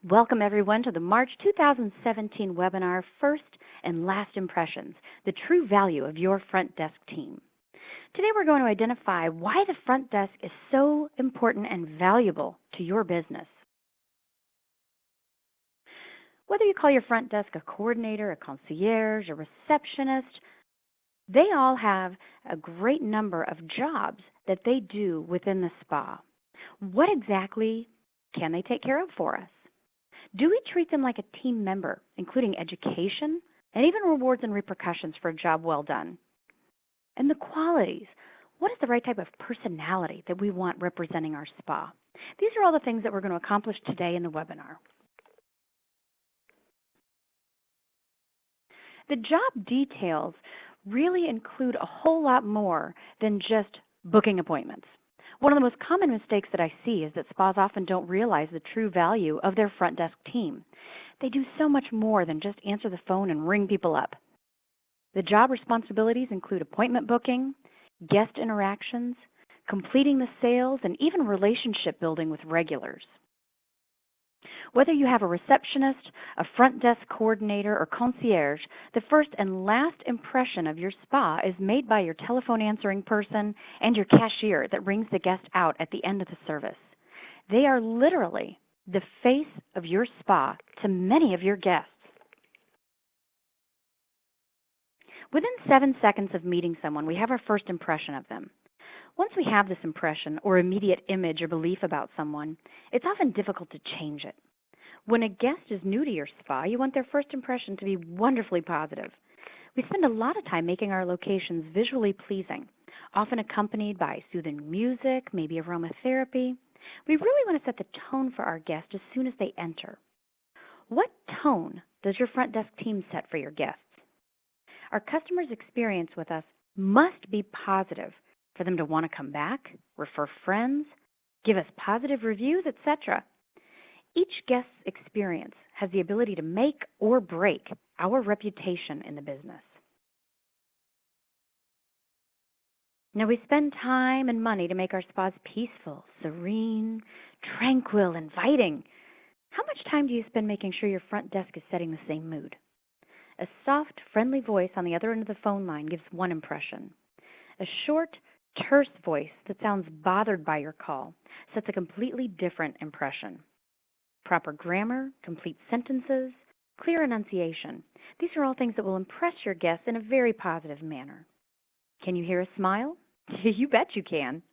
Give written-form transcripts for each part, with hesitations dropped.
Welcome everyone to the March 2017 webinar, First and Last Impressions, the True Value of Your Front Desk Team. Today we're going to identify why the front desk is so important and valuable to your business. Whether you call your front desk a coordinator, a concierge, a receptionist, they all have a great number of jobs that they do within the spa. What exactly can they take care of for us? Do we treat them like a team member, including education and even rewards and repercussions for a job well done? And the qualities. What is the right type of personality that we want representing our spa? These are all the things that we're going to accomplish today in the webinar. The job details really include a whole lot more than just booking appointments. One of the most common mistakes that I see is that spas often don't realize the true value of their front desk team. They do so much more than just answer the phone and ring people up. The job responsibilities include appointment booking, guest interactions, completing the sales, and even relationship building with regulars. Whether you have a receptionist, a front desk coordinator, or concierge, the first and last impression of your spa is made by your telephone answering person and your cashier that rings the guest out at the end of the service. They are literally the face of your spa to many of your guests. Within 7 seconds of meeting someone, we have our first impression of them. Once we have this impression or immediate image or belief about someone, it's often difficult to change it. When a guest is new to your spa, you want their first impression to be wonderfully positive. We spend a lot of time making our locations visually pleasing, often accompanied by soothing music, maybe aromatherapy. We really want to set the tone for our guests as soon as they enter. What tone does your front desk team set for your guests? Our customers' experience with us must be positive for them to want to come back, refer friends, give us positive reviews, etc. Each guest's experience has the ability to make or break our reputation in the business. Now, we spend time and money to make our spas peaceful, serene, tranquil, inviting. How much time do you spend making sure your front desk is setting the same mood? A soft, friendly voice on the other end of the phone line gives one impression. A short, terse voice that sounds bothered by your call sets a completely different impression. Proper grammar, complete sentences, clear enunciation. These are all things that will impress your guests in a very positive manner. Can you hear a smile? You bet you can.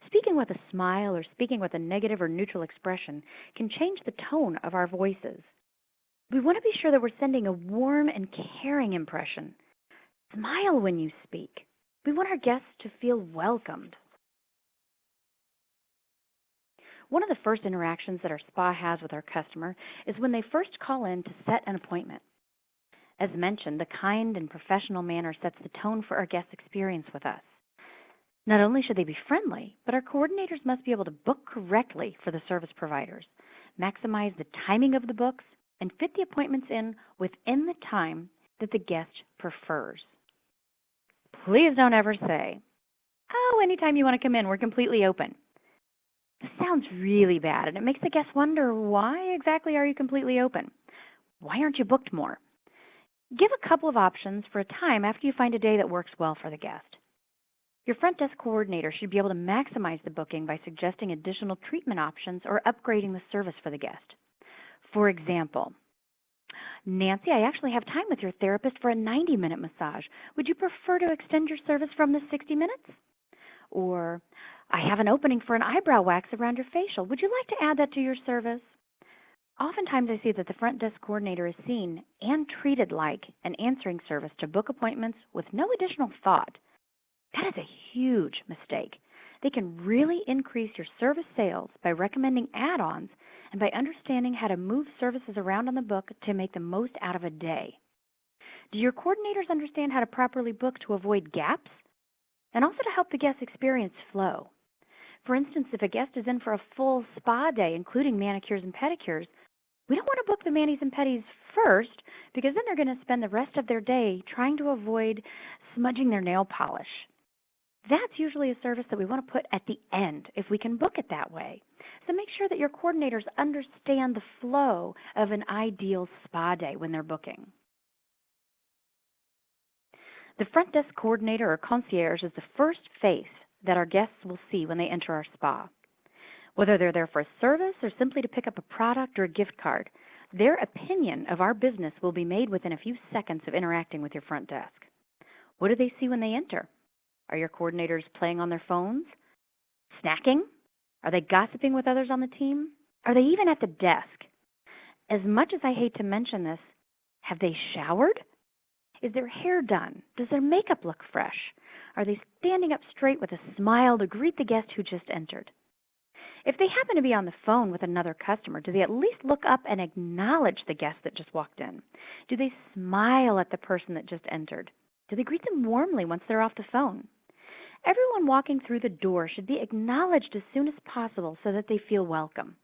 Speaking with a smile or speaking with a negative or neutral expression can change the tone of our voices. We want to be sure that we're sending a warm and caring impression. Smile when you speak. We want our guests to feel welcomed. One of the first interactions that our spa has with our customer is when they first call in to set an appointment. As mentioned, the kind and professional manner sets the tone for our guest experience with us. Not only should they be friendly, but our coordinators must be able to book correctly for the service providers, maximize the timing of the books, and fit the appointments in within the time that the guest prefers. Please don't ever say, "Oh, anytime you want to come in, we're completely open." This sounds really bad, and it makes the guest wonder, why exactly are you completely open? Why aren't you booked more? Give a couple of options for a time after you find a day that works well for the guest. Your front desk coordinator should be able to maximize the booking by suggesting additional treatment options or upgrading the service for the guest. For example, "Nancy, I actually have time with your therapist for a 90-minute massage. Would you prefer to extend your service from the 60 minutes? Or, "I have an opening for an eyebrow wax around your facial. Would you like to add that to your service?" Oftentimes I see that the front desk coordinator is seen and treated like an answering service to book appointments with no additional thought. That is a huge mistake. They can really increase your service sales by recommending add-ons and by understanding how to move services around on the book to make the most out of a day. Do your coordinators understand how to properly book to avoid gaps? And also to help the guest experience flow. For instance, if a guest is in for a full spa day, including manicures and pedicures, we don't want to book the manis and pedis first, because then they're going to spend the rest of their day trying to avoid smudging their nail polish. That's usually a service that we want to put at the end if we can book it that way. So make sure that your coordinators understand the flow of an ideal spa day when they're booking. The front desk coordinator or concierge is the first face that our guests will see when they enter our spa. Whether they're there for a service or simply to pick up a product or a gift card, their opinion of our business will be made within a few seconds of interacting with your front desk. What do they see when they enter? Are your coordinators playing on their phones? Snacking? Are they gossiping with others on the team? Are they even at the desk? As much as I hate to mention this, have they showered? Is their hair done? Does their makeup look fresh? Are they standing up straight with a smile to greet the guest who just entered? If they happen to be on the phone with another customer, do they at least look up and acknowledge the guest that just walked in? Do they smile at the person that just entered? Do they greet them warmly once they're off the phone? Everyone walking through the door should be acknowledged as soon as possible so that they feel welcome.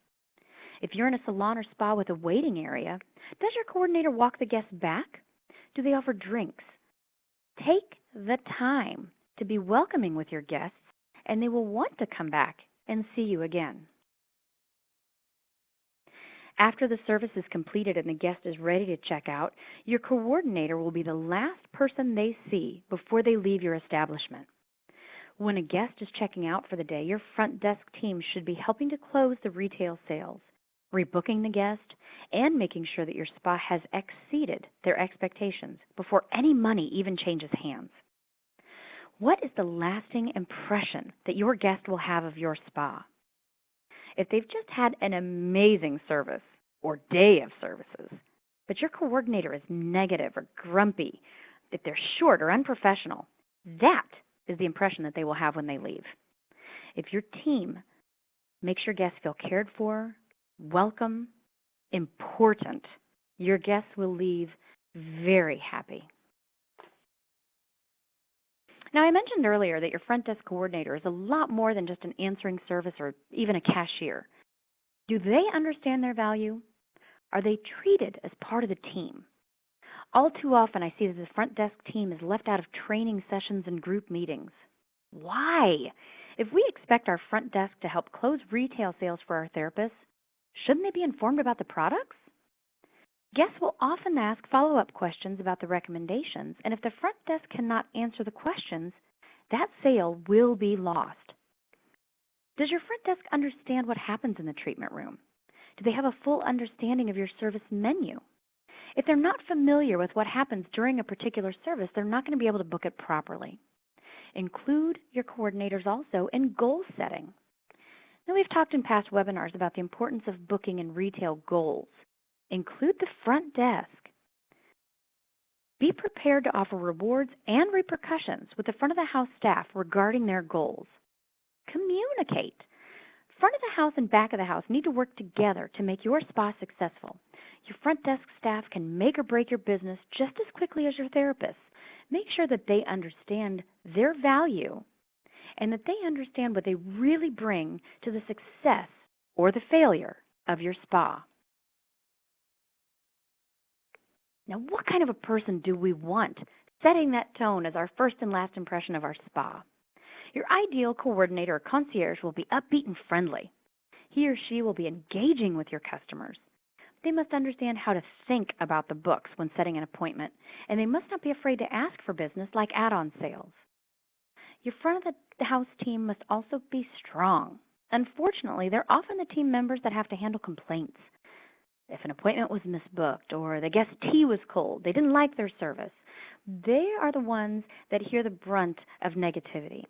If you're in a salon or spa with a waiting area, does your coordinator walk the guests back? Do they offer drinks? Take the time to be welcoming with your guests, and they will want to come back and see you again. After the service is completed and the guest is ready to check out, your coordinator will be the last person they see before they leave your establishment. When a guest is checking out for the day, your front desk team should be helping to close the retail sales, rebooking the guest, and making sure that your spa has exceeded their expectations before any money even changes hands. What is the lasting impression that your guest will have of your spa? If they've just had an amazing service or day of services, but your coordinator is negative or grumpy, if they're short or unprofessional, that is the impression that they will have when they leave. If your team makes your guests feel cared for, welcome, important, your guests will leave very happy. Now, I mentioned earlier that your front desk coordinator is a lot more than just an answering service or even a cashier. Do they understand their value? Are they treated as part of the team? All too often, I see that the front desk team is left out of training sessions and group meetings. Why? If we expect our front desk to help close retail sales for our therapists, shouldn't they be informed about the products? Guests will often ask follow-up questions about the recommendations, and if the front desk cannot answer the questions, that sale will be lost. Does your front desk understand what happens in the treatment room? Do they have a full understanding of your service menu? If they're not familiar with what happens during a particular service, they're not going to be able to book it properly. Include your coordinators also in goal setting. Now, we've talked in past webinars about the importance of booking and retail goals. Include the front desk. Be prepared to offer rewards and repercussions with the front of the house staff regarding their goals. Communicate. Front of the house and back of the house need to work together to make your spa successful. Your front desk staff can make or break your business just as quickly as your therapists. Make sure that they understand their value and that they understand what they really bring to the success or the failure of your spa. Now, what kind of a person do we want setting that tone as our first and last impression of our spa? Your ideal coordinator or concierge will be upbeat and friendly. He or she will be engaging with your customers. They must understand how to think about the books when setting an appointment, and they must not be afraid to ask for business like add-on sales. Your front of the house team must also be strong. Unfortunately, they're often the team members that have to handle complaints. If an appointment was misbooked or the guest tea was cold, they didn't like their service, they are the ones that hear the brunt of negativity.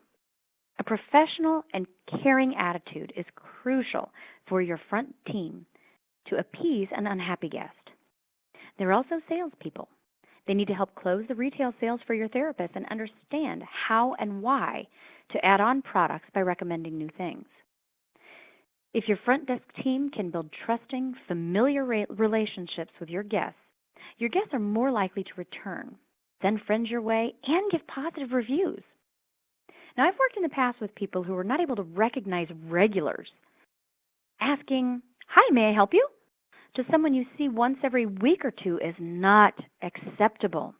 A professional and caring attitude is crucial for your front team to appease an unhappy guest. They're also salespeople. They need to help close the retail sales for your therapist and understand how and why to add on products by recommending new things. If your front desk team can build trusting, familiar relationships with your guests are more likely to return, send friends your way, and give positive reviews. Now, I've worked in the past with people who were not able to recognize regulars. Asking, "Hi, may I help you?" to someone you see once every week or two is not acceptable.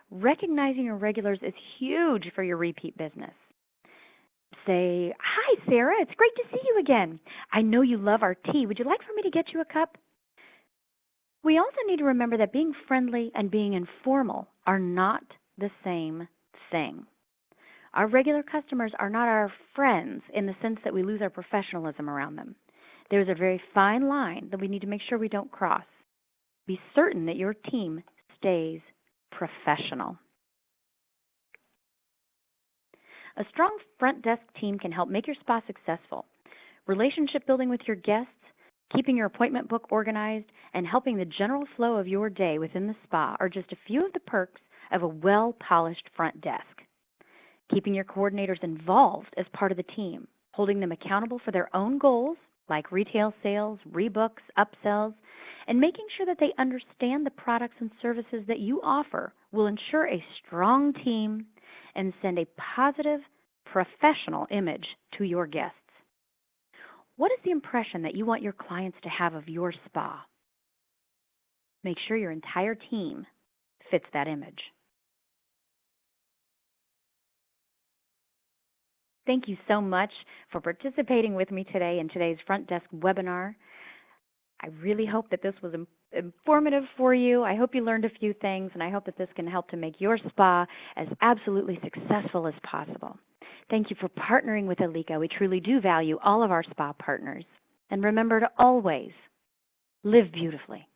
Recognizing your regulars is huge for your repeat business. Say, "Hi, Sarah. It's great to see you again. I know you love our tea. Would you like for me to get you a cup?" We also need to remember that being friendly and being informal are not the same thing. Our regular customers are not our friends in the sense that we lose our professionalism around them. There's a very fine line that we need to make sure we don't cross. Be certain that your team stays professional. A strong front desk team can help make your spa successful. Relationship building with your guests, keeping your appointment book organized, and helping the general flow of your day within the spa are just a few of the perks of a well-polished front desk. Keeping your coordinators involved as part of the team, holding them accountable for their own goals, like retail sales, rebooks, upsells, and making sure that they understand the products and services that you offer will ensure a strong team and send a positive, professional image to your guests. What is the impression that you want your clients to have of your spa? Make sure your entire team fits that image. Thank you so much for participating with me today in today's Front Desk webinar. I really hope that this was informative for you. I hope you learned a few things, and I hope that this can help to make your spa as absolutely successful as possible. Thank you for partnering with Alika. We truly do value all of our spa partners. And remember to always live beautifully.